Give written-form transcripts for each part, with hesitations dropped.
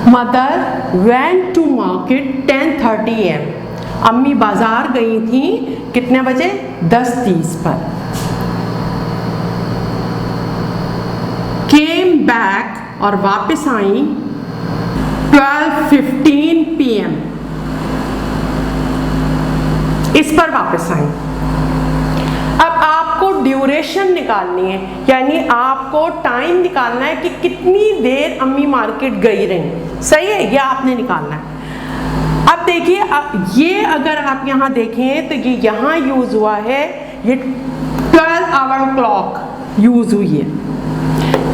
Mother went to market 10:30 AM। अम्मी बाजार गई थी कितने बजे? 10:30 पर। केम बैक और वापस आई 12:15 PM। इस पर वापस आई। अब आपको ड्यूरेशन निकालनी है, यानी आपको टाइम निकालना है कि कितनी देर अम्मी मार्केट गई रही। सही है, ये आपने निकालना है। अब देखिए, ये अगर आप यहाँ देखें तो ये यहाँ यूज हुआ है, ये 12 आवर क्लॉक यूज हुई है।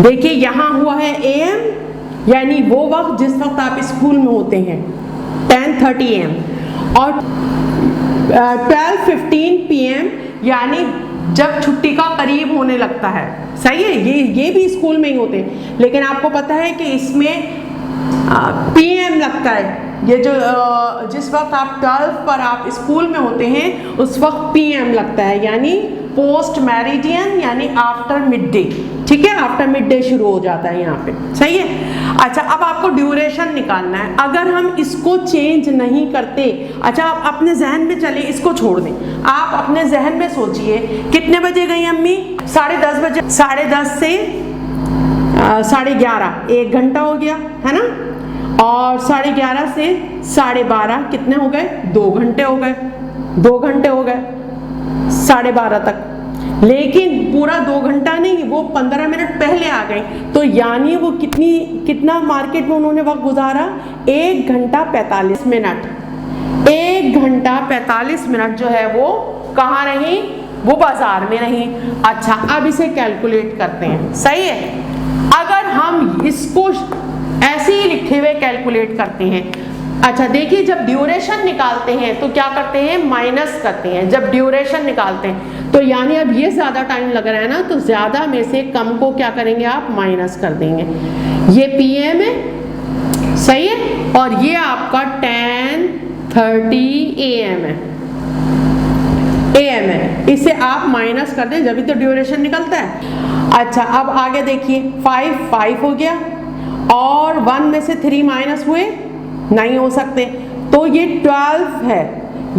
देखिए यहाँ हुआ है AM, यानी वो वक्त जिस वक्त आप स्कूल में होते हैं 10:30 AM, और 12:15 PM यानी जब छुट्टी का करीब होने लगता है। सही है, ये भी स्कूल में ही होते हैं, लेकिन आपको पता है कि इसमें PM लगता है। ये जो जिस वक्त आप 12 पर आप स्कूल में होते हैं उस वक्त PM लगता है, यानी पोस्ट मैरिडियन, यानी आफ्टर मिड डे। ठीक है, आफ्टर मिड डे शुरू हो जाता है यहाँ पे। सही है। अच्छा, अब आपको ड्यूरेशन निकालना है। अगर हम इसको चेंज नहीं करते, अच्छा आप अपने जहन में चले, इसको छोड़ दें, आप अपने जहन में सोचिए कितने बजे गई अम्मी? 10:30 बजे। 10:30 से 11:30, 1 घंटा हो गया है ना। और 11:30 से 12:30 कितने हो गए? 2 घंटे हो गए। 2 घंटे हो गए 12:30 तक। लेकिन पूरा 2 घंटा नहीं, वो 15 मिनट पहले आ गए, तो यानी वो कितना मार्केट में उन्होंने वक्त गुजारा? 1 घंटा 45 मिनट। 1 घंटा 45 मिनट जो है वो कहाँ रही? वो बाजार में रही। अच्छा, अब इसे कैलकुलेट करते हैं। सही है, अगर हम इसको ऐसे ही लिखे हुए कैलकुलेट करते हैं। अच्छा देखिए, जब ड्यूरेशन निकालते हैं तो क्या करते हैं? माइनस करते हैं। जब ड्यूरेशन निकालते हैं तो यानी अब ये ज़्यादा टाइम लग रहा है ना, तो ज़्यादा में से कम को क्या करेंगे? आप माइनस कर देंगे। ये PM है, सही है, और ये आपका 10:30 AM है। AM है, इसे आप माइनस कर दें, जब भी तो ड्यूरेशन निकलता है। अच्छा, अब आगे देखिए, 5 हो गया, और 1 में से 3 माइनस हुए, नहीं हो सकते, तो ये 12 है।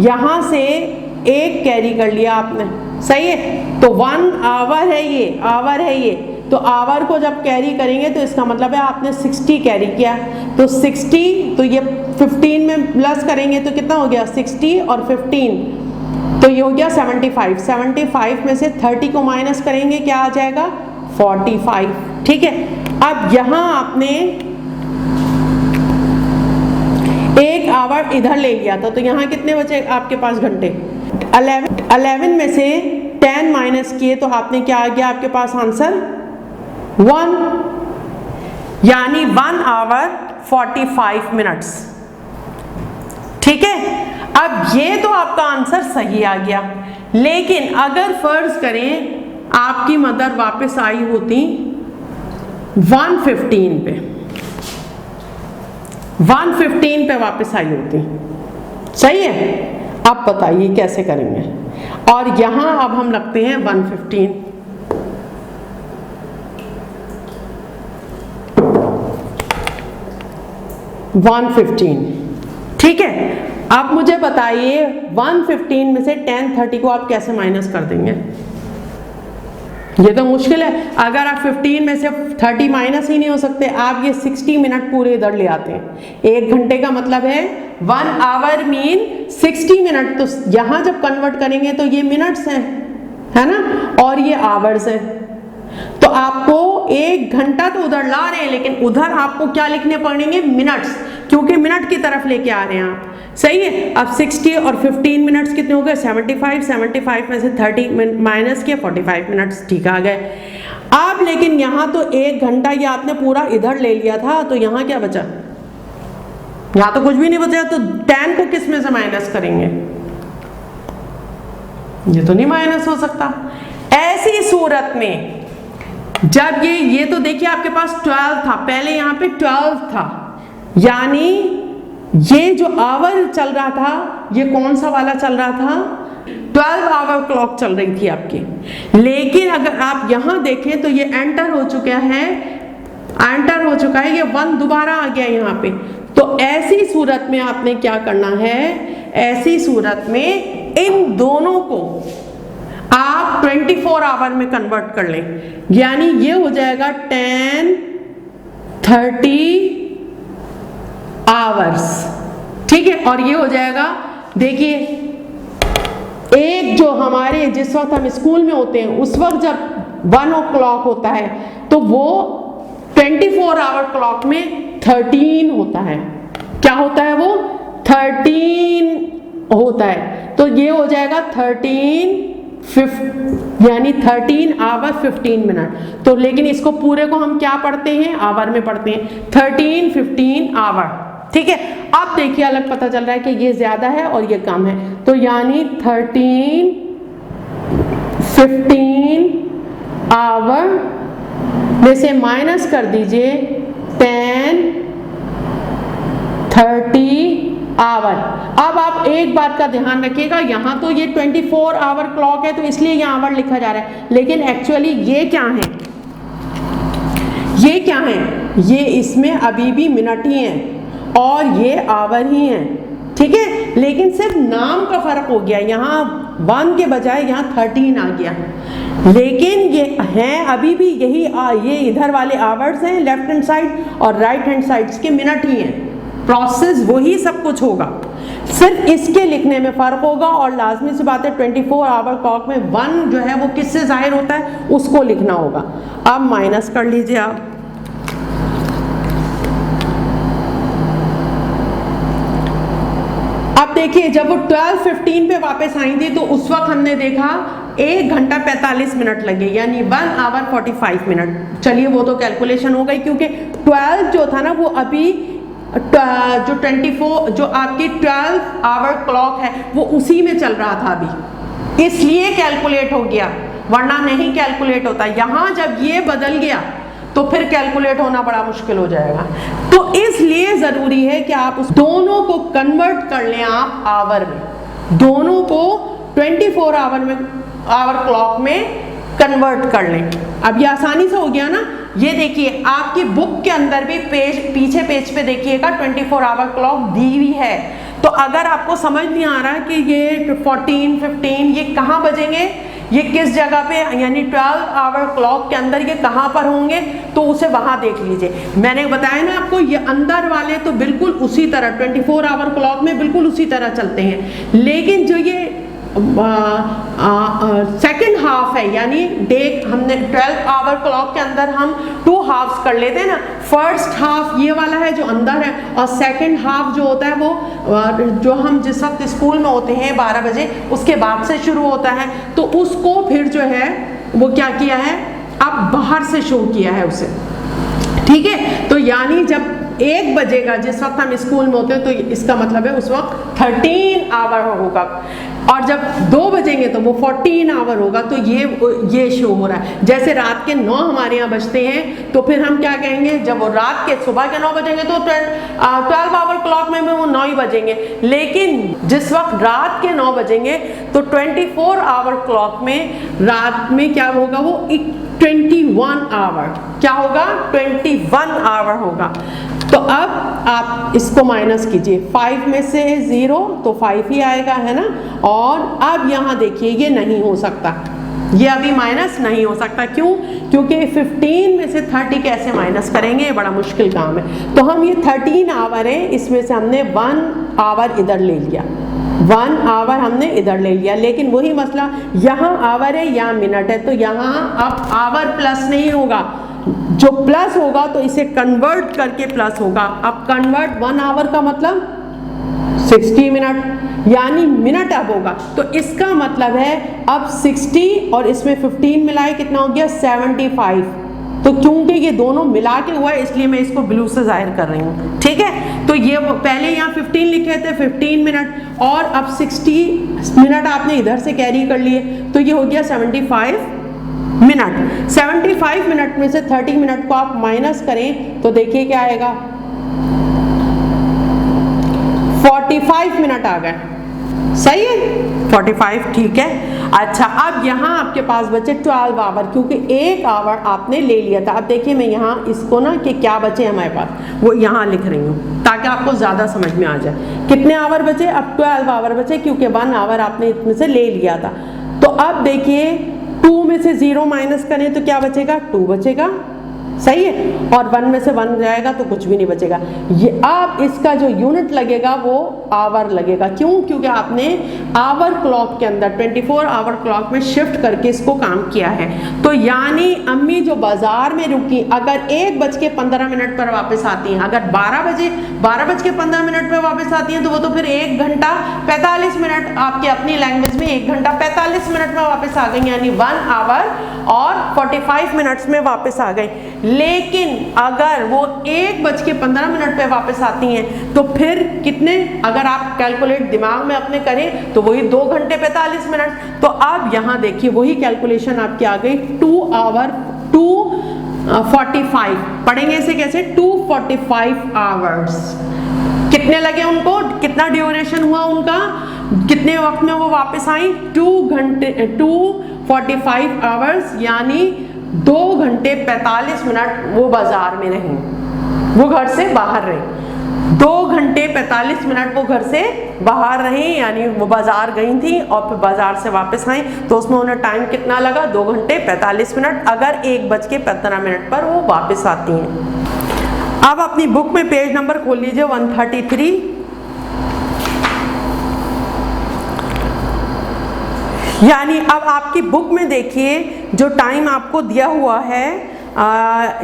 यहाँ से 1 कैरी कर लिया आपने। सही है, तो 1 आवर है, ये आवर है ये, तो आवर को जब कैरी करेंगे तो इसका मतलब है आपने 60 कैरी किया। तो 60, तो ये 15 में प्लस करेंगे तो कितना हो गया? 60 और 15, तो ये हो गया 75। 75 में से 30 को माइनस करेंगे, क्या आ जाएगा? 45। ठीक है, अब यहाँ आपने 1 आवर इधर ले लिया था, तो यहाँ कितने बचे आपके पास घंटे? 11 में से 10 माइनस किए तो आपने क्या आ गया आपके पास आंसर? 1, यानी 1 आवर 45 मिनट्स। ठीक है, अब ये तो आपका आंसर सही आ गया, लेकिन अगर फर्ज करें आपकी मदर वापस आई होती 1:15 पे, 1:15 पे वापस आई होती। सही है, अब बताइए कैसे करेंगे? और यहां अब हम रखते हैं 1:15। ठीक है, आप मुझे बताइए 1:15 में से 10:30 को आप कैसे माइनस कर देंगे? ये तो मुश्किल है। अगर आप 15 में से 30 माइनस ही नहीं हो सकते, आप ये 60 मिनट पूरे इधर ले आते हैं। 1 घंटे का मतलब है 1 आवर मीन 60 मिनट, तो यहाँ जब कन्वर्ट करेंगे तो ये मिनट्स हैं, है ना, और ये आवर्स हैं। तो आपको 1 घंटा तो उधर ला रहे हैं, लेकिन उधर आपको क्या लिखने पड़ेंगे? मिनट्स, क्योंकि मिनट की तरफ लेके आ रहे हैं आप। सही है, अब 60 और 15 मिनट्स कितने हो गए? 75। 75 में से 30 माइनस किया, 45 मिनट्स। ठीक आ गए। अब लेकिन यहाँ तो 1 घंटा ये आपने पूरा इधर ले लिया था, तो यहाँ क्या बचा? यहाँ तो कुछ भी नहीं बचा, तो 10 को किस में से माइनस करेंगे? ये तो नहीं माइनस हो सकता। ऐसी सूरत में जब ये तो देखिए आपके पास 12 था, पहले यहाँ पे 12 था, यानी ये जो आवर चल रहा था, ये कौन सा वाला चल रहा था? 12 आवर क्लॉक चल रही थी आपकी। लेकिन अगर आप यहाँ देखें तो ये एंटर हो चुका है एंटर हो चुका है, ये 1 दोबारा आ गया यहाँ पे। तो ऐसी सूरत में आपने क्या करना है, ऐसी सूरत में इन दोनों को आप 24 आवर में कन्वर्ट कर लें, यानी ये हो जाएगा 10 30 आवर्स, ठीक है। और ये हो जाएगा, देखिए एक जो हमारे जिस वक्त हम स्कूल में होते हैं उस वक्त जब 1 o'clock होता है तो वो 24 आवर क्लॉक में 13 होता है। क्या होता है वो? 13 होता है। तो ये हो जाएगा 13 आवर 15 मिनट। तो लेकिन इसको पूरे को हम क्या पढ़ते हैं, आवर में पढ़ते हैं, 13-15 आवर, ठीक है। अब देखिए अलग पता चल रहा है कि ये ज्यादा है और ये कम है, तो यानी 13-15 आवर में से माइनस कर दीजिए 10-30 आवर। अब आप एक बात का ध्यान रखिएगा, यहाँ तो ये 24 आवर क्लॉक है तो इसलिए यहाँ आवर लिखा जा रहा है, लेकिन एक्चुअली ये क्या है, ये क्या है, ये इसमें अभी भी मिनट ही हैं और ये आवर ही हैं, ठीक है। लेकिन सिर्फ नाम का फर्क हो गया, यहाँ 1 के बजाय यहाँ 13 आ गया, लेकिन ये हैं अभी भी यही ये इधर वाले आवर्स हैं लेफ्ट हैंड साइड, और राइट हैंड साइड के मिनट ही हैं। प्रोसेस वही सब कुछ होगा, सिर्फ इसके लिखने में फर्क होगा। और लाजमी सी बात है 24 आवर क्लॉक में 1 जो है वो किससे जाहिर होता है, उसको लिखना होगा। अब माइनस कर लीजिए आप, अब देखिए जब वो 12:15 पे वापस आई थी तो उस वक्त हमने देखा 1 घंटा 45 मिनट लगे, यानी 1 आवर 45 मिनट। चलिए वो तो कैलकुलेशन हो गई, क्योंकि 12 जो था ना वो अभी जो 24 जो आपकी 12 आवर क्लॉक है वो उसी में चल रहा था अभी, इसलिए कैलकुलेट हो गया, वरना नहीं कैलकुलेट होता। यहाँ जब ये बदल गया तो फिर कैलकुलेट होना बड़ा मुश्किल हो जाएगा। तो इसलिए जरूरी है कि आप उस दोनों को कन्वर्ट कर लें आप आवर में, दोनों को 24 आवर में, आवर क्लॉक में कन्वर्ट कर लें। अब ये आसानी से हो गया ना। ये देखिए आपकी बुक के अंदर भी पीछे पेज पे देखिएगा 24 आवर क्लॉक दी हुई है। तो अगर आपको समझ नहीं आ रहा कि ये 14, 15 ये कहाँ बजेंगे, ये किस जगह पे, यानी 12 आवर क्लॉक के अंदर ये कहाँ पर होंगे, तो उसे वहाँ देख लीजिए। मैंने बताया ना आपको, ये अंदर वाले तो बिल्कुल उसी तरह 24 आवर क्लॉक में बिल्कुल उसी तरह चलते हैं, लेकिन जो ये सेकेंड हाफ है, यानी डे हमने 12 आवर क्लॉक के अंदर हम 2 हाफ्स कर लेते हैं ना। फर्स्ट हाफ ये वाला है जो अंदर है, और सेकेंड हाफ जो होता है वो जो हम जिस वक्त स्कूल में होते हैं 12 बजे उसके बाद से शुरू होता है। तो उसको फिर जो है वो क्या किया है, अब बाहर से शो किया है उसे, ठीक है। तो यानी जब 1 बजेगा जिस वक्त हम स्कूल में होते हैं तो इसका मतलब है उस वक्त 13 आवर होगा, और जब 2 बजेंगे तो वो 14 आवर होगा। तो ये शो हो रहा है। जैसे रात के 9 हमारे यहाँ बजते हैं तो फिर हम क्या कहेंगे, जब वो रात के सुबह के 9 बजेंगे तो 12 आवर क्लॉक में वो 9 ही बजेंगे, लेकिन जिस वक्त रात के 9 बजेंगे तो 24 आवर क्लॉक में रात में क्या होगा, वो 21 आवर, क्या होगा, 21 आवर होगा। तो अब आप इसको माइनस कीजिए, 5 में से 0 तो 5 ही आएगा, है ना। और अब यहाँ देखिए ये नहीं हो सकता, ये अभी माइनस नहीं हो सकता। क्यों? क्योंकि 15 में से 30 कैसे माइनस करेंगे, ये बड़ा मुश्किल काम है। तो हम ये 13 आवर है, इसमें से हमने 1 आवर इधर ले लिया, 1 आवर हमने इधर ले लिया, लेकिन वही मसला, यहाँ आवर है यहाँ मिनट है, तो यहाँ अब आवर प्लस नहीं होगा, जो प्लस होगा तो इसे कन्वर्ट करके प्लस होगा। अब कन्वर्ट 1 आवर का मतलब 60 मिनट, यानी मिनट अब होगा। तो इसका मतलब है अब 60 और इसमें 15 मिलाए कितना हो गया, 75। तो क्योंकि ये दोनों मिला के हुआ है इसलिए मैं इसको ब्लू से जाहिर कर रही हूँ, ठीक है। तो ये पहले यहाँ 15 लिखे थे, 15 मिनट, और अब 60 मिनट आपने इधर से कैरी कर लिए, तो ये हो गया 75 मिनट। 75 मिनट में से 30 मिनट को आप माइनस करें तो देखिए क्या आएगा, 45 मिनट आ गए। सही है 45, ठीक है। अच्छा, अब यहाँ आपके पास बचे 12 आवर, क्योंकि 1 आवर आपने ले लिया था। अब देखिए मैं यहाँ इसको ना कि क्या बचे हमारे पास वो यहाँ लिख रही हूँ ताकि आपको ज़्यादा समझ में आ जाए। कितने आवर बचे? अब 12 आवर बचे, क्योंकि 1 आवर आपने इसमें से ले लिया था। तो अब देखिए 2 में से 0 माइनस करें तो क्या बचेगा? 2 बचेगा, सही है। और 1 में से 1 जाएगा तो कुछ भी नहीं बचेगा। ये अब इसका जो यूनिट लगेगा वो आवर लगेगा। क्यों? क्योंकि आपने आवर क्लॉक के अंदर 24 आवर क्लॉक में शिफ्ट करके इसको काम किया है। तो यानी अम्मी जो बाजार में रुकी, अगर 1:15 पर वापस आती हैं, अगर 12:15 पर वापस आती हैं, तो वो तो फिर 1 घंटा 45 मिनट आपके अपनी लैंग्वेज में 1 घंटा 45 मिनट में वापस आ गई, यानी 1 आवर और 45 मिनट्स में वापस आ गई। लेकिन अगर वो 1:15 पे वापस आती हैं तो फिर कितने, अगर आप कैलकुलेट दिमाग में अपने करें तो वही 2 घंटे 45 मिनट। तो अब यहाँ देखिए वही कैलकुलेशन आपकी आ गई 2 आवर 2:45। पढ़ेंगे इसे कैसे? 2:45 आवर्स। कितने लगे उनको, कितना ड्यूरेशन हुआ उनका, कितने वक्त में वो वापस आई? 2:45 आवर्स, यानी 2 घंटे 45 मिनट वो बाजार में रही, वो घर से बाहर रही। 2 घंटे 45 मिनट वो घर से बाहर रही, यानी वो बाजार गई थी और फिर बाजार से वापस आई। तो उसमें उन्हें टाइम कितना लगा? 2 घंटे 45 मिनट, अगर 1:15 पर वो वापस आती हैं। अब अपनी बुक में पेज नंबर खोल लीजिए 133। यानी अब आपकी बुक में देखिए जो टाइम आपको दिया हुआ है,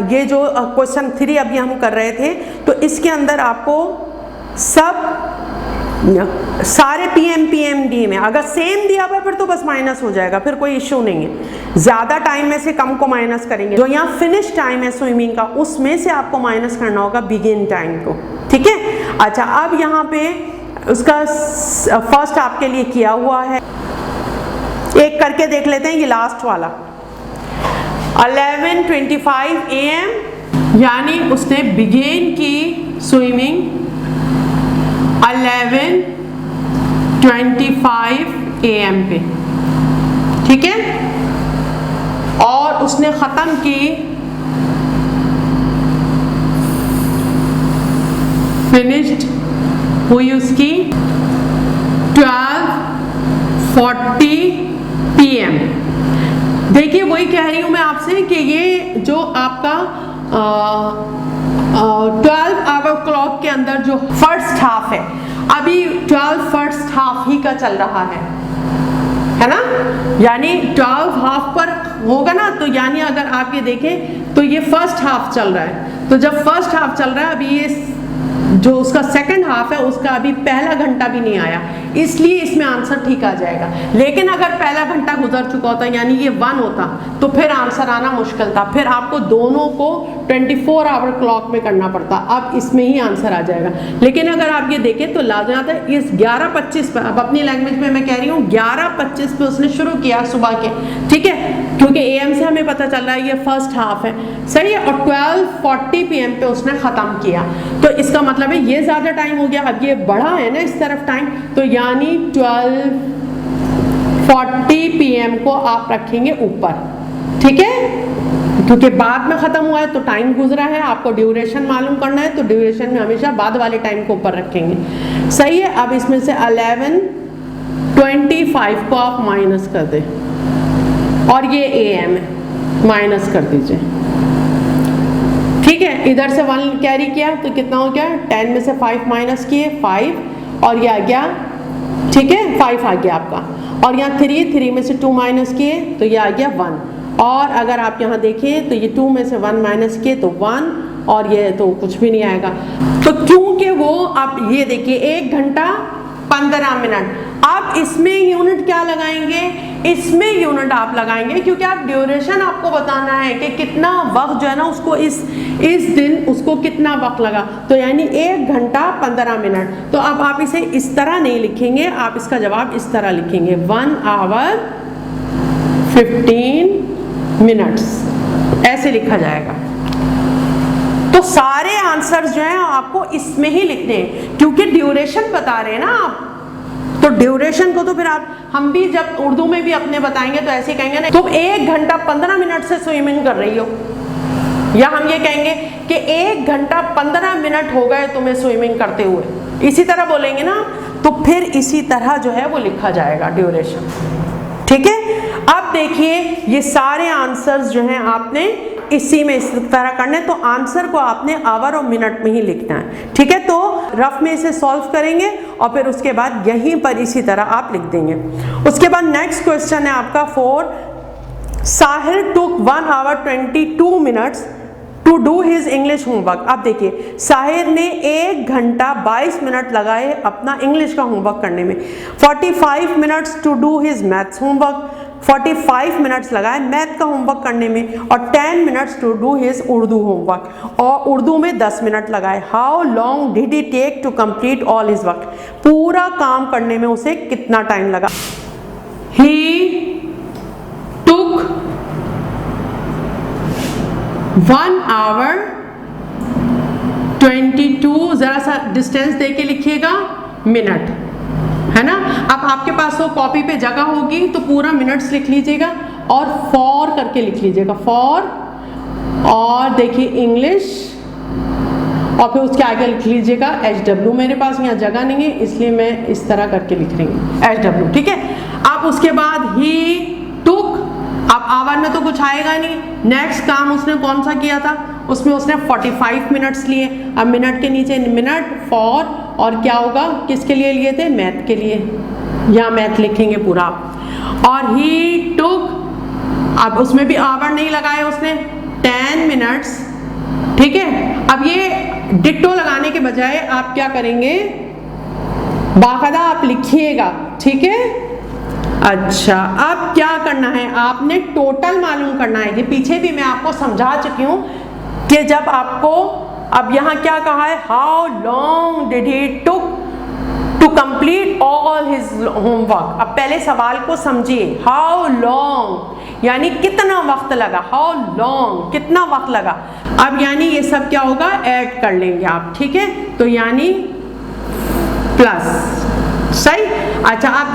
ये जो क्वेश्चन 3 अभी हम कर रहे थे, तो इसके अंदर आपको सारे PMD में अगर सेम दिया हुआ है फिर तो बस माइनस हो जाएगा, फिर कोई इश्यू नहीं है। ज़्यादा टाइम में से कम को माइनस करेंगे। जो यहाँ फिनिश टाइम है स्विमिंग का, उसमें से आपको माइनस करना होगा बिगिन टाइम को, ठीक है। अच्छा, अब यहाँ पे उसका फर्स्ट आपके लिए किया हुआ है, एक करके देख लेते हैं, ये लास्ट वाला 11:25 AM, यानी उसने बिगिन की स्विमिंग 11:25 AM पे, ठीक है, और उसने खत्म की फिनिश्ड हुई उसकी 12:40 PM। देखिए वही कह रही हूं मैं आपसे कि ये जो आपका 12 आवर क्लॉक के अंदर जो फर्स्ट हाफ है, अभी 12 फर्स्ट हाफ ही का चल रहा है ना, यानी 12 हाफ पर होगा ना, तो यानी अगर आप ये देखें तो ये फर्स्ट हाफ चल रहा है। तो जब फर्स्ट हाफ चल रहा है, अभी ये जो उसका सेकंड हाफ है उसका अभी पहला घंटा भी नहीं आया, इसलिए इसमें आंसर ठीक आ जाएगा। लेकिन अगर पहला घंटा गुजर चुका होता, यानी ये 1 होता, तो फिर आंसर आना मुश्किल था, फिर आपको दोनों को 24 आवर क्लॉक में करना पड़ता। अब इसमें ही आंसर आ जाएगा। लेकिन अगर आप ये देखें तो लाजमी आता है इस 11:25 पर, अब अपनी लैंग्वेज में मैं कह रही हूँ 11:25 पे उसने शुरू किया सुबह के, ठीक है, क्योंकि AM से हमें पता चल रहा है ये फर्स्ट हाफ है, सही है, और 12:40 PM पे उसने ख़त्म किया। तो इसका मतलब है ये ज़्यादा टाइम हो गया, अब ये बढ़ा है ना इस तरफ टाइम, तो यानी 12:40 PM को आप रखेंगे ऊपर, ठीक है, क्योंकि बाद में ख़त्म हुआ है तो टाइम गुजरा है, आपको ड्यूरेशन मालूम करना है, तो ड्यूरेशन में हमेशा बाद वाले टाइम को ऊपर रखेंगे, सही है। अब इसमें से 11:25 को आप माइनस कर दें, और ये AM है, माइनस कर दीजिए, ठीक है। इधर से 1 कैरी किया तो कितना हो गया? 10 में से 5 माइनस किए 5, और ये आ गया, ठीक है, 5 आ गया आपका, और यहाँ 3 में से 2 माइनस किए तो ये आ गया 1, और अगर आप यहाँ देखें तो ये 2 में से 1 माइनस किए तो 1, और ये तो कुछ भी नहीं आएगा। तो क्योंकि वो आप ये देखिए 1 घंटा 15 मिनट, आप इसमें यूनिट क्या लगाएंगे? इसमें यूनिट आप लगाएंगे, क्योंकि आप ड्यूरेशन आपको बताना है कि कितना वक्त जो है ना उसको इस दिन उसको कितना वक्त लगा, तो यानी 1 घंटा 15 मिनट। तो अब आप इसे इस तरह नहीं लिखेंगे, आप इसका जवाब इस तरह लिखेंगे 1 आवर 15 मिनट्स, ऐसे लिखा जाएगा। तो सारे आंसर्स जो हैं आपको इसमें ही लिखने हैं, क्योंकि ड्यूरेशन बता रहे हैं ना आप, तो ड्यूरेशन को तो फिर हम भी जब उर्दू में भी अपने बताएंगे तो ऐसे कहेंगे ना, तुम 1 घंटा 15 मिनट से स्विमिंग कर रही हो, या हम ये कहेंगे कि 1 घंटा 15 मिनट हो गए तुम्हें स्विमिंग करते हुए, इसी तरह बोलेंगे ना, तो फिर इसी तरह जो है वो लिखा जाएगा ड्यूरेशन। ठीक है, अब देखिए ये सारे आंसर्स जो हैं आपने इसी में इस तरह करने, तो आंसर को आपने आवर और मिनट में ही लिखना है। ठीक है, तो रफ में इसे सॉल्व करेंगे और फिर उसके बाद यहीं पर इसी तरह आप लिख देंगे। उसके बाद नेक्स्ट क्वेश्चन है आपका 4, Sahir took 1 hour 22 minutes to do his English homework. अब देखिए साहिर ने 1 घंटा 22 मिनट लगाए अपना इंग्लिश का होमवर्क करने में, 45 minutes to do his maths homework, 45 minutes लगाए मैथ का होमवर्क करने में, और 10 minutes to do his Urdu homework, और उर्दू में 10 मिनट लगाए। How long did he take to complete all his work, पूरा काम करने में उसे कितना टाइम लगा। ही टुक 1 hour 22, जरा सा डिस्टेंस दे के लिखिएगा, मिनट, है ना। अब आपके पास तो कॉपी पे जगह होगी तो पूरा मिनट्स लिख लीजिएगा और फॉर करके लिख लीजिएगा, फॉर, और देखिए इंग्लिश, और फिर उसके आगे लिख लीजिएगा HW। मेरे पास यहाँ जगह नहीं है इसलिए मैं इस तरह करके लिख रही हूँ HW। ठीक है, अब उसके बाद ही टुक, अब आवर में तो कुछ आएगा नहीं, नेक्स्ट काम उसने कौन सा किया था, उसमें उसने 45 मिनट्स लिए। अब मिनट के नीचे मिनट, फॉर, और क्या होगा, किसके लिए लिए थे, मैथ के लिए, यहाँ मैथ लिखेंगे पूरा। और ही टुक, अब उसमें भी आवर नहीं लगाए उसने, 10 मिनट्स। ठीक है, अब ये डिक्टो लगाने के बजाय आप क्या करेंगे, बाकायदा आप लिखिएगा। ठीक है, अच्छा अब क्या करना है, आपने टोटल मालूम करना है। ये पीछे भी मैं आपको समझा चुकी हूँ कि जब आपको, अब यहाँ क्या कहा है, how long did he took to complete all his homework. अब पहले सवाल को समझिए, हाउ लॉन्ग यानी कितना वक्त लगा, हाउ लॉन्ग कितना वक्त लगा। अब यानी ये सब क्या होगा, ऐड कर लेंगे आप। ठीक है, तो यानी प्लस, सही। अच्छा आप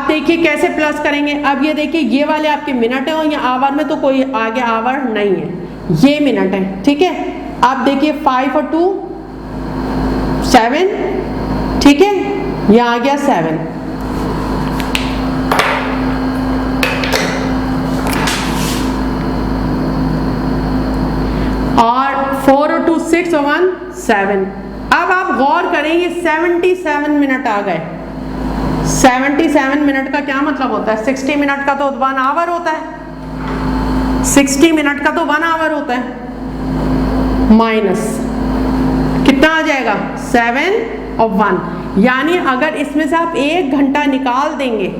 देखिए कैसे प्लस करेंगे। अब ये देखिए ये वाले आपके मिनट है और ये आवर में तो कोई आगे आवर नहीं है, ये मिनट है। ठीक है, आप देखिए 5 और 2 7, ठीक है, ये आ गया 7। और 4 और 2 6 और 1 7। अब आप गौर करें ये 77 मिनट आ गए। 77 मिनट का क्या मतलब होता है, 60 मिनट का तो 1 आवर होता है, 60 मिनट का तो 1 आवर होता है, माइनस कितना आ जाएगा 7 और 1। यानी अगर इसमें से आप 1 घंटा निकाल देंगे,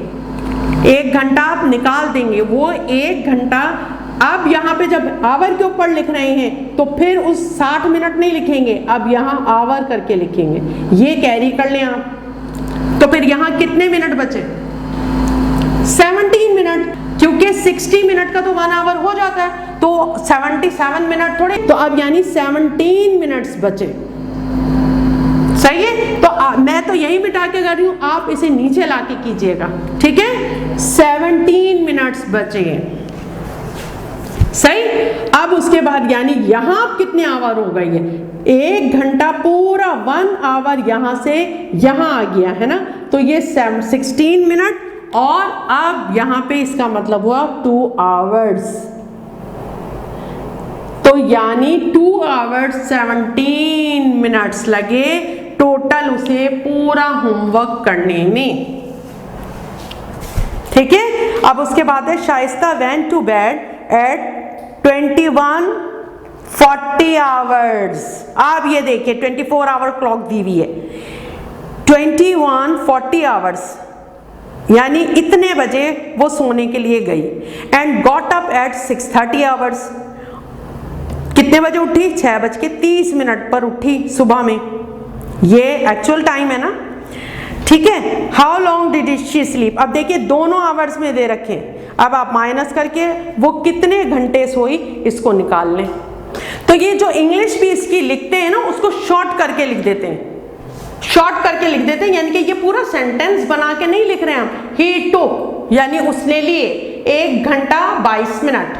1 घंटा आप निकाल देंगे, वो 1 घंटा अब यहाँ पे जब आवर के ऊपर लिख रहे हैं तो फिर उस 60 मिनट नहीं लिखेंगे, अब यहाँ आवर करके लिखेंगे, ये कैरी कर लें आप। तो फिर यहाँ कितने मिनट बचे, 17 मिनट, क्योंकि 60 मिनट का तो 1 आवर हो जाता है, तो 77 मिनट थोड़े, तो अब यानी 17 मिनट्स बचे। सही है, तो मैं तो यही मिटा के कर रही हूँ, आप इसे नीचे लाके कीजिएगा। ठीक है, 17 मिनट्स बचे। सही, अब उसके बाद यानी यहां कितने आवर हो गई है, 1 घंटा पूरा 1 आवर यहां से यहां आ गया है ना, तो ये 16 मिनट, और अब यहां पे इसका मतलब हुआ 2 आवर्स, तो यानी 2 आवर्स 17 मिनट्स लगे टोटल उसे पूरा होमवर्क करने में। ठीक है, अब उसके बाद है Shaista went to bed at 21:40 hours. आप ये देखिए 24 आवर क्लॉक दी हुई है, 21:40 आवर्स यानी इतने बजे वो सोने के लिए गई। And got up at 6:30 hours, कितने बजे उठी, 6:30 पर उठी सुबह में, ये एक्चुअल टाइम है ना। ठीक है, how long did she sleep, अब देखिए दोनों आवर्स में दे रखे, अब आप माइनस करके वो कितने घंटे सोई इसको निकाल लें। तो ये जो इंग्लिश भी इसकी लिखते हैं ना, उसको शॉर्ट करके लिख देते हैं, शॉर्ट करके लिख देते हैं, यानी कि ये पूरा सेंटेंस बना के नहीं लिख रहे हैं हम। ही टुक यानी उसने लिए 1 घंटा 22 मिनट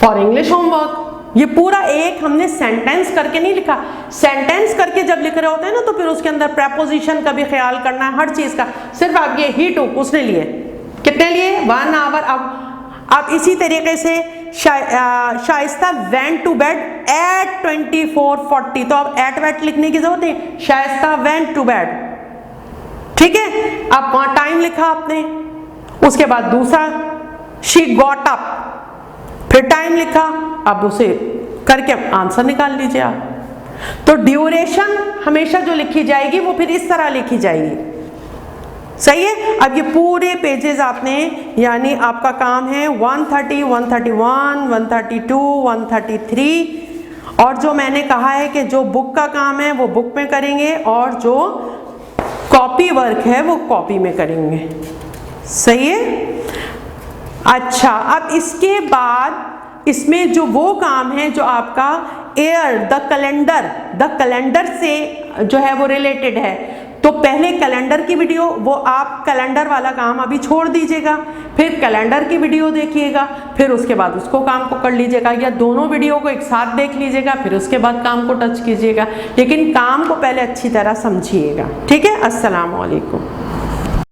फॉर इंग्लिश होमवर्क। ये पूरा एक हमने सेंटेंस करके नहीं लिखा। सेंटेंस करके जब लिख रहे होते हैं ना तो फिर उसके अंदर प्रेपोजिशन का भी ख्याल करना है, हर चीज का। सिर्फ आप ये ही टुक उसने लिए, कितने लिए 1 आवर। अब इसी तरीके से Shaista went to bed at 24:40, तो अब एट वेट लिखने की जरूरत नहीं, शाइस्ता वेंट टू बेड, ठीक है। अब वहां टाइम लिखा आपने, उसके बाद दूसरा शी गॉट अप, फिर टाइम लिखा, अब उसे करके आंसर निकाल लीजिए आप। तो ड्यूरेशन हमेशा जो लिखी जाएगी वो फिर इस तरह लिखी जाएगी, सही है। अब ये पूरे पेजेस आपने, यानी आपका काम है 130, 131, 132, 133, और जो मैंने कहा है कि जो बुक का काम है वो बुक में करेंगे और जो कॉपी वर्क है वो कॉपी में करेंगे, सही है। अच्छा, अब इसके बाद इसमें जो वो काम है जो आपका एयर द कैलेंडर से जो है वो रिलेटेड है, तो पहले कैलेंडर की वीडियो, वो आप कैलेंडर वाला काम अभी छोड़ दीजिएगा, फिर कैलेंडर की वीडियो देखिएगा, फिर उसके बाद उसको काम को कर लीजिएगा, या दोनों वीडियो को एक साथ देख लीजिएगा, फिर उसके बाद काम को टच कीजिएगा, लेकिन काम को पहले अच्छी तरह समझिएगा, ठीक है। अस्सलाम वालेकुम।